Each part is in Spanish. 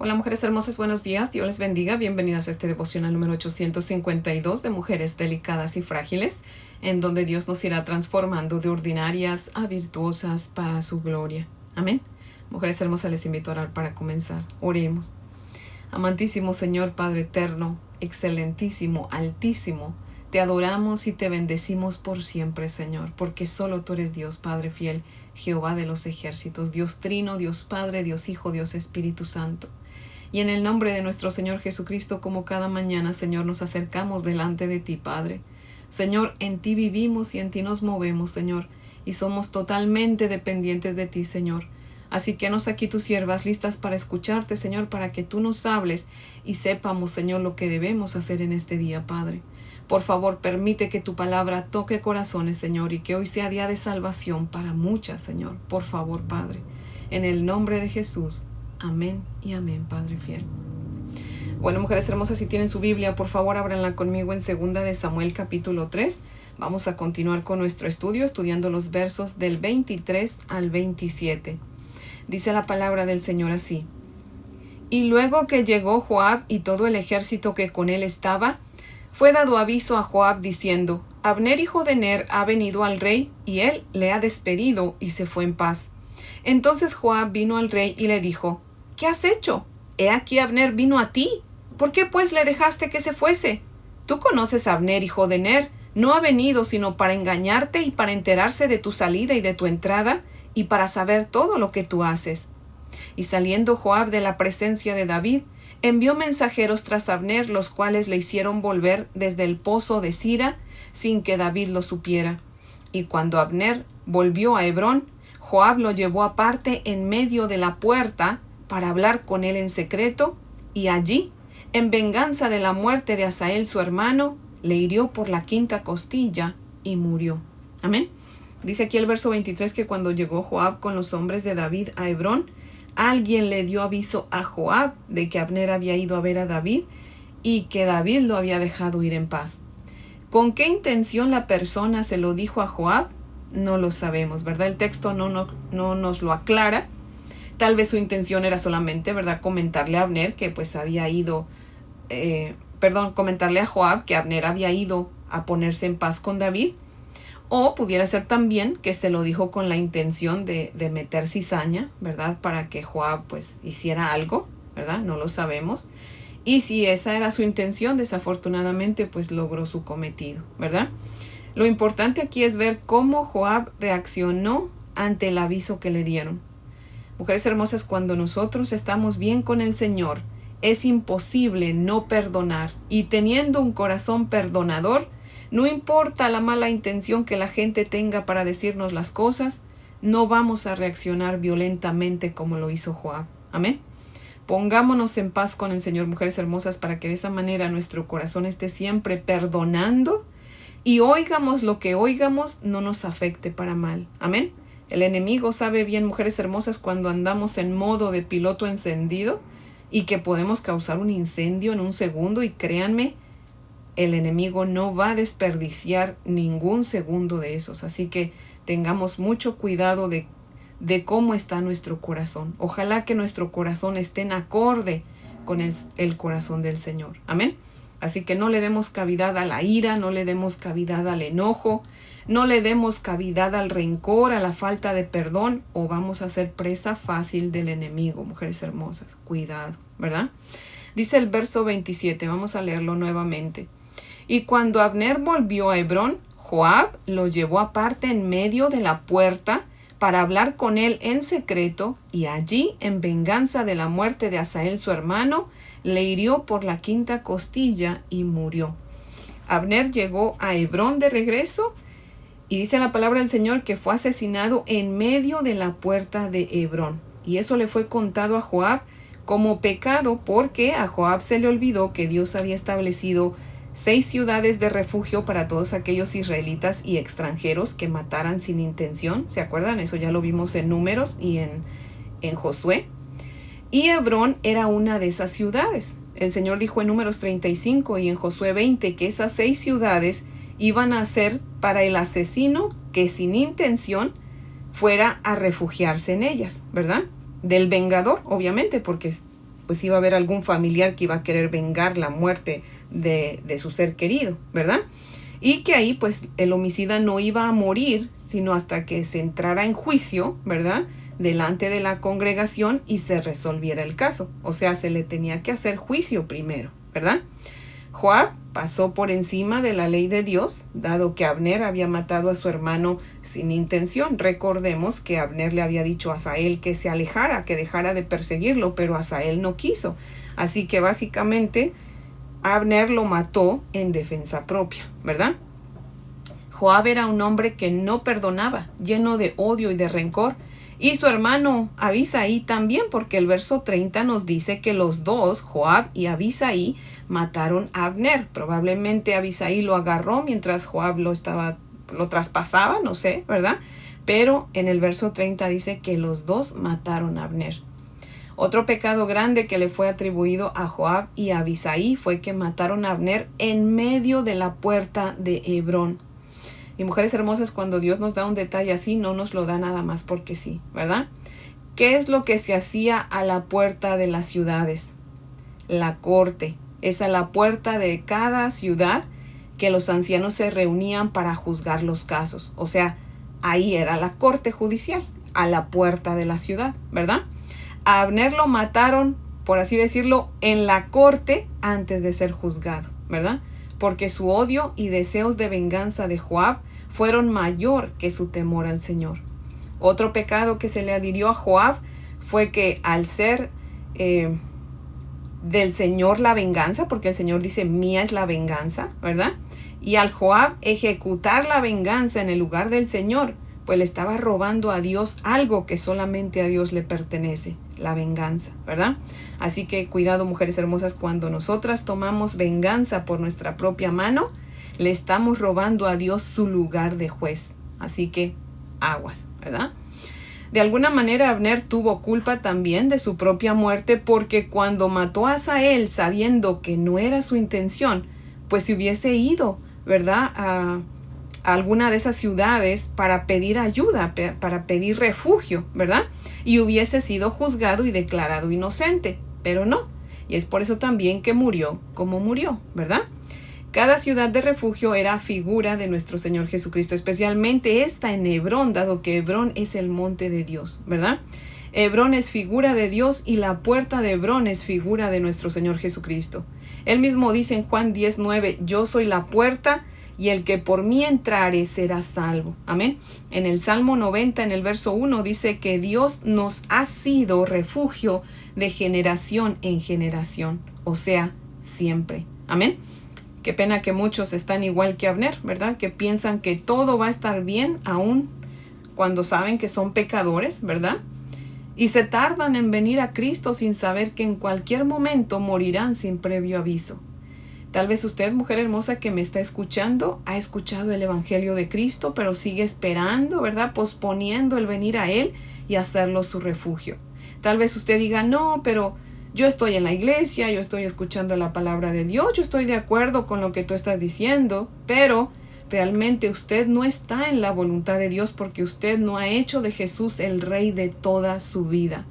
Hola mujeres hermosas, buenos días, Dios les bendiga, bienvenidas a este devocional número 852 de mujeres delicadas y frágiles, en donde Dios nos irá transformando de ordinarias a virtuosas para su gloria. Amén. Mujeres hermosas, les invito a orar para comenzar. Oremos. Amantísimo Señor, Padre eterno, excelentísimo, altísimo, te adoramos y te bendecimos por siempre, Señor, porque solo tú eres Dios, Padre fiel, Jehová de los ejércitos, Dios trino, Dios Padre, Dios Hijo, Dios Espíritu Santo. Y en el nombre de nuestro Señor Jesucristo, como cada mañana, Señor, nos acercamos delante de ti, Padre. Señor, en ti vivimos y en ti nos movemos, Señor, y somos totalmente dependientes de ti, Señor. Así que nos aquí tus siervas listas para escucharte, Señor, para que tú nos hables y sepamos, Señor, lo que debemos hacer en este día, Padre. Por favor, permite que tu palabra toque corazones, Señor, y que hoy sea día de salvación para muchas, Señor. Por favor, Padre, en el nombre de Jesús. Amén y amén, Padre fiel. Bueno, mujeres hermosas, si tienen su Biblia, por favor, ábranla conmigo en 2 de Samuel capítulo 3. Vamos a continuar con nuestro estudio, estudiando los versos del 23 al 27. Dice la palabra del Señor así. Y luego que llegó Joab y todo el ejército que con él estaba, fue dado aviso a Joab diciendo, Abner hijo de Ner ha venido al rey, y él le ha despedido y se fue en paz. Entonces Joab vino al rey y le dijo, ¿qué has hecho? He aquí Abner vino a ti. ¿Por qué pues le dejaste que se fuese? Tú conoces a Abner hijo de Ner. No ha venido sino para engañarte y para enterarse de tu salida y de tu entrada, y para saber todo lo que tú haces. Y saliendo Joab de la presencia de David, envió mensajeros tras Abner, los cuales le hicieron volver desde el pozo de Sira, sin que David lo supiera. Y cuando Abner volvió a Hebrón, Joab lo llevó aparte en medio de la puerta para hablar con él en secreto, y allí, en venganza de la muerte de Asael su hermano, le hirió por la 5ª costilla y murió. Amén. Dice aquí el verso 23 que cuando llegó Joab con los hombres de David a Hebrón, alguien le dio aviso a Joab de que Abner había ido a ver a David y que David lo había dejado ir en paz. ¿Con qué intención la persona se lo dijo a Joab? No lo sabemos, ¿verdad? El texto no nos lo aclara. Tal vez su intención era solamente, ¿verdad?, comentarle a Abner que pues había ido, comentarle a Joab que Abner había ido a ponerse en paz con David. O pudiera ser también que se lo dijo con la intención de meter cizaña, ¿verdad?, para que Joab pues hiciera algo, ¿verdad? No lo sabemos. Y si esa era su intención, desafortunadamente pues logró su cometido, ¿verdad? Lo importante aquí es ver cómo Joab reaccionó ante el aviso que le dieron. Mujeres hermosas, cuando nosotros estamos bien con el Señor, es imposible no perdonar. Y teniendo un corazón perdonador, no importa la mala intención que la gente tenga para decirnos las cosas, no vamos a reaccionar violentamente como lo hizo Joab. Amén. Pongámonos en paz con el Señor, mujeres hermosas, para que de esa manera nuestro corazón esté siempre perdonando y oigamos lo que oigamos no nos afecte para mal. Amén. El enemigo sabe bien, mujeres hermosas, cuando andamos en modo de piloto encendido y que podemos causar un incendio en un segundo, y créanme, el enemigo no va a desperdiciar ningún segundo de esos. Así que tengamos mucho cuidado de cómo está nuestro corazón. Ojalá que nuestro corazón esté en acorde con el corazón del Señor. Amén. Así que no le demos cavidad a la ira, no le demos cavidad al enojo, no le demos cavidad al rencor, a la falta de perdón, o vamos a ser presa fácil del enemigo, mujeres hermosas. Cuidado, ¿verdad? Dice el verso 27, vamos a leerlo nuevamente. Y cuando Abner volvió a Hebrón, Joab lo llevó aparte en medio de la puerta para hablar con él en secreto, y allí, en venganza de la muerte de Asael su hermano, le hirió por la 5ª costilla y murió. Abner llegó a Hebrón de regreso, y dice la palabra del Señor que fue asesinado en medio de la puerta de Hebrón. Y eso le fue contado a Joab como pecado, porque a Joab se le olvidó que Dios había establecido 6 ciudades de refugio para todos aquellos israelitas y extranjeros que mataran sin intención. ¿Se acuerdan? Eso ya lo vimos en Números y en Josué. Y Hebrón era una de esas ciudades. El Señor dijo en Números 35 y en Josué 20 que esas 6 ciudades iban a ser para el asesino que sin intención fuera a refugiarse en ellas, ¿verdad? Del vengador, obviamente, porque pues iba a haber algún familiar que iba a querer vengar la muerte de su ser querido, ¿verdad? Y que ahí pues el homicida no iba a morir sino hasta que se entrara en juicio, ¿verdad?, delante de la congregación y se resolviera el caso. O sea, se le tenía que hacer juicio primero, ¿verdad? Joab pasó por encima de la ley de Dios, dado que Abner había matado a su hermano sin intención. Recordemos que Abner le había dicho a Asael que se alejara, que dejara de perseguirlo, pero Asael no quiso. Así que básicamente Abner lo mató en defensa propia, ¿verdad? Joab era un hombre que no perdonaba, lleno de odio y de rencor. Y su hermano Abisaí también, porque el verso 30 nos dice que los dos, Joab y Abisaí, mataron a Abner. Probablemente Abisaí lo agarró mientras Joab lo traspasaba, no sé, ¿verdad? Pero en el verso 30 dice que los dos mataron a Abner. Otro pecado grande que le fue atribuido a Joab y a Abisaí fue que mataron a Abner en medio de la puerta de Hebrón. Y mujeres hermosas, cuando Dios nos da un detalle así, no nos lo da nada más porque sí, ¿verdad? ¿Qué es lo que se hacía a la puerta de las ciudades? La corte. Es a la puerta de cada ciudad que los ancianos se reunían para juzgar los casos. O sea, ahí era la corte judicial, a la puerta de la ciudad, ¿verdad? A Abner lo mataron, por así decirlo, en la corte antes de ser juzgado, ¿verdad? Porque su odio y deseos de venganza de Joab fueron mayor que su temor al Señor. Otro pecado que se le adhirió a Joab fue que al ser del Señor la venganza, porque el Señor dice, mía es la venganza, ¿verdad? Y al Joab ejecutar la venganza en el lugar del Señor, pues le estaba robando a Dios algo que solamente a Dios le pertenece, la venganza, ¿verdad? Así que cuidado, mujeres hermosas, cuando nosotras tomamos venganza por nuestra propia mano, le estamos robando a Dios su lugar de juez. Así que aguas, ¿verdad? De alguna manera Abner tuvo culpa también de su propia muerte, porque cuando mató a Asael sabiendo que no era su intención, pues se hubiese ido, ¿verdad?, a alguna de esas ciudades para pedir ayuda, para pedir refugio, ¿verdad? Y hubiese sido juzgado y declarado inocente, pero no. Y es por eso también que murió como murió, ¿verdad? Cada ciudad de refugio era figura de nuestro Señor Jesucristo, especialmente esta en Hebrón, dado que Hebrón es el monte de Dios, ¿verdad? Hebrón es figura de Dios y la puerta de Hebrón es figura de nuestro Señor Jesucristo. Él mismo dice en Juan 10:9, yo soy la puerta y el que por mí entrare será salvo. Amén. En el Salmo 90, en el verso 1, dice que Dios nos ha sido refugio de generación en generación, o sea, siempre. Amén. Qué pena que muchos están igual que Abner, ¿verdad? Que piensan que todo va a estar bien aún cuando saben que son pecadores, ¿verdad? Y se tardan en venir a Cristo sin saber que en cualquier momento morirán sin previo aviso. Tal vez usted, mujer hermosa que me está escuchando, ha escuchado el Evangelio de Cristo, pero sigue esperando, ¿verdad? Posponiendo el venir a Él y hacerlo su refugio. Tal vez usted diga, no, pero yo estoy en la iglesia, yo estoy escuchando la palabra de Dios, yo estoy de acuerdo con lo que tú estás diciendo, pero realmente usted no está en la voluntad de Dios porque usted no ha hecho de Jesús el Rey de toda su vida.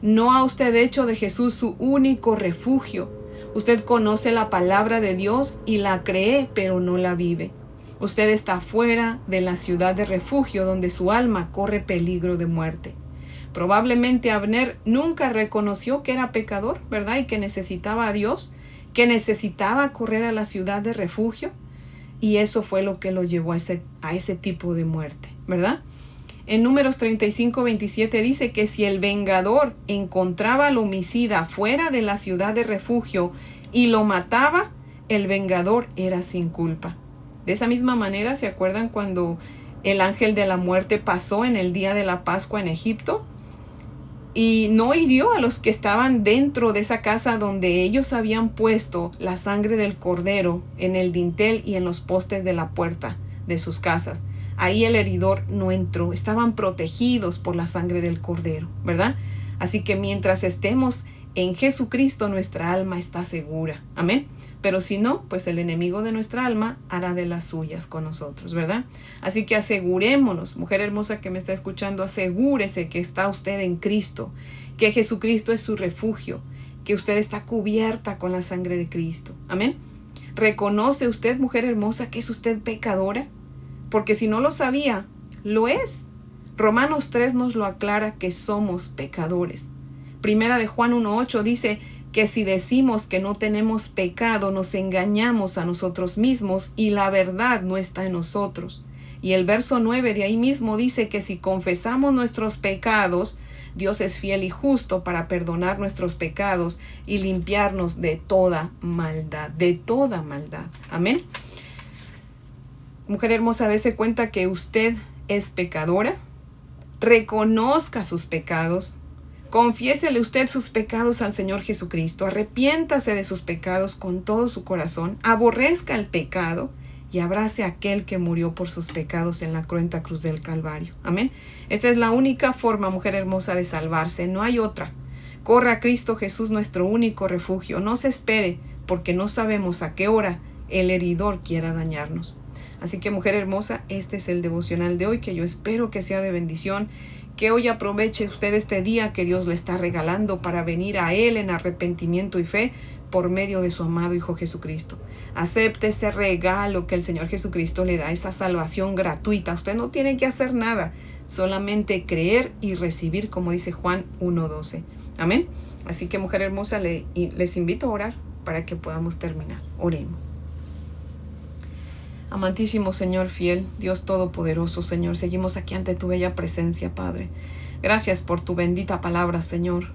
No ha usted hecho de Jesús su único refugio. Usted conoce la palabra de Dios y la cree, pero no la vive. Usted está fuera de la ciudad de refugio donde su alma corre peligro de muerte. Probablemente Abner nunca reconoció que era pecador, ¿verdad? Y que necesitaba a Dios, que necesitaba correr a la ciudad de refugio. Y eso fue lo que lo llevó a ese tipo de muerte, ¿verdad? En Números 35:27 dice que si el vengador encontraba al homicida fuera de la ciudad de refugio y lo mataba, el vengador era sin culpa. De esa misma manera, ¿se acuerdan cuando el ángel de la muerte pasó en el día de la Pascua en Egipto? Y no hirió a los que estaban dentro de esa casa donde ellos habían puesto la sangre del cordero en el dintel y en los postes de la puerta de sus casas. Ahí el heridor no entró, estaban protegidos por la sangre del cordero, ¿verdad? Así que mientras estemos en Jesucristo, nuestra alma está segura. Amén. Pero si no, pues el enemigo de nuestra alma hará de las suyas con nosotros, ¿verdad? Así que asegurémonos, mujer hermosa que me está escuchando, asegúrese que está usted en Cristo, que Jesucristo es su refugio, que usted está cubierta con la sangre de Cristo. Amén. ¿Reconoce usted, mujer hermosa, que es usted pecadora? Porque si no lo sabía, lo es. Romanos 3 nos lo aclara que somos pecadores. Primera de Juan 1:8 dice que si decimos que no tenemos pecado, nos engañamos a nosotros mismos y la verdad no está en nosotros. Y el verso 9 de ahí mismo dice que si confesamos nuestros pecados, Dios es fiel y justo para perdonar nuestros pecados y limpiarnos de toda maldad, de toda maldad. Amén. Mujer hermosa, dése cuenta que usted es pecadora. Reconozca sus pecados. Confiésele usted sus pecados al Señor Jesucristo. Arrepiéntase de sus pecados con todo su corazón. Aborrezca el pecado y abrace a aquel que murió por sus pecados en la cruenta cruz del Calvario. Amén. Esa es la única forma, mujer hermosa, de salvarse. No hay otra. Corra a Cristo Jesús, nuestro único refugio. No se espere, porque no sabemos a qué hora el heridor quiera dañarnos. Así que, mujer hermosa, este es el devocional de hoy, que yo espero que sea de bendición, que hoy aproveche usted este día que Dios le está regalando para venir a Él en arrepentimiento y fe por medio de su amado Hijo Jesucristo. Acepte este regalo que el Señor Jesucristo le da, esa salvación gratuita. Usted no tiene que hacer nada, solamente creer y recibir, como dice Juan 1:12. Amén. Así que, mujer hermosa, les invito a orar para que podamos terminar. Oremos. Amantísimo Señor fiel, Dios todopoderoso, Señor, seguimos aquí ante tu bella presencia, Padre. Gracias por tu bendita palabra, Señor.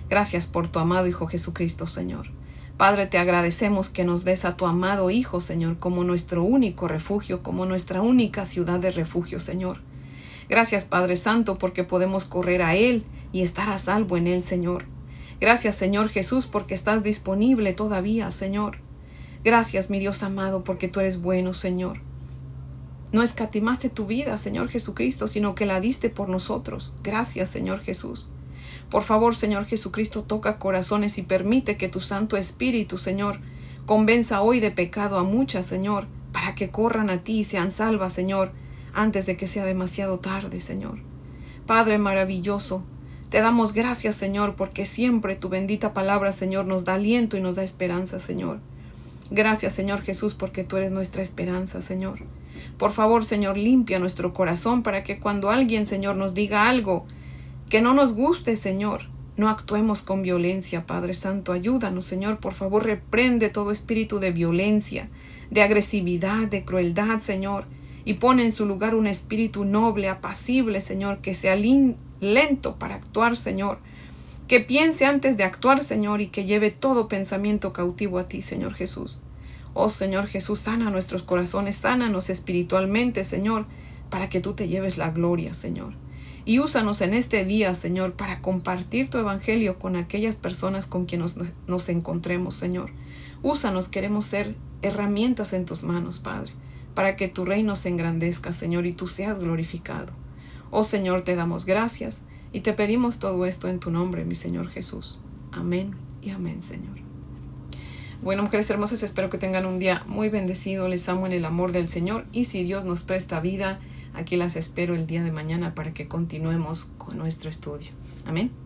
Gracias por tu amado Hijo Jesucristo, Señor. Padre, te agradecemos que nos des a tu amado Hijo, Señor, como nuestro único refugio, como nuestra única ciudad de refugio, Señor. Gracias, Padre Santo, porque podemos correr a Él y estar a salvo en Él, Señor. Gracias, Señor Jesús, porque estás disponible todavía, Señor. Gracias, mi Dios amado, porque tú eres bueno, Señor. No escatimaste tu vida, Señor Jesucristo, sino que la diste por nosotros. Gracias, Señor Jesús. Por favor, Señor Jesucristo, toca corazones y permite que tu Santo Espíritu, Señor, convenza hoy de pecado a muchas, Señor, para que corran a ti y sean salvas, Señor, antes de que sea demasiado tarde, Señor. Padre maravilloso, te damos gracias, Señor, porque siempre tu bendita palabra, Señor, nos da aliento y nos da esperanza, Señor. Gracias, Señor Jesús, porque tú eres nuestra esperanza, Señor. Por favor, Señor, limpia nuestro corazón para que cuando alguien, Señor, nos diga algo que no nos guste, Señor, no actuemos con violencia, Padre Santo. Ayúdanos, Señor, por favor, reprende todo espíritu de violencia, de agresividad, de crueldad, Señor, y pone en su lugar un espíritu noble, apacible, Señor, que sea lento para actuar, Señor. Que piense antes de actuar, Señor, y que lleve todo pensamiento cautivo a ti, Señor Jesús. Oh, Señor Jesús, sana nuestros corazones, sánanos espiritualmente, Señor, para que tú te lleves la gloria, Señor. Y úsanos en este día, Señor, para compartir tu evangelio con aquellas personas con quienes nos encontremos, Señor. Úsanos, queremos ser herramientas en tus manos, Padre, para que tu reino se engrandezca, Señor, y tú seas glorificado. Oh, Señor, te damos gracias. Y te pedimos todo esto en tu nombre, mi Señor Jesús. Amén y amén, Señor. Bueno, mujeres hermosas, espero que tengan un día muy bendecido. Les amo en el amor del Señor. Y si Dios nos presta vida, aquí las espero el día de mañana para que continuemos con nuestro estudio. Amén.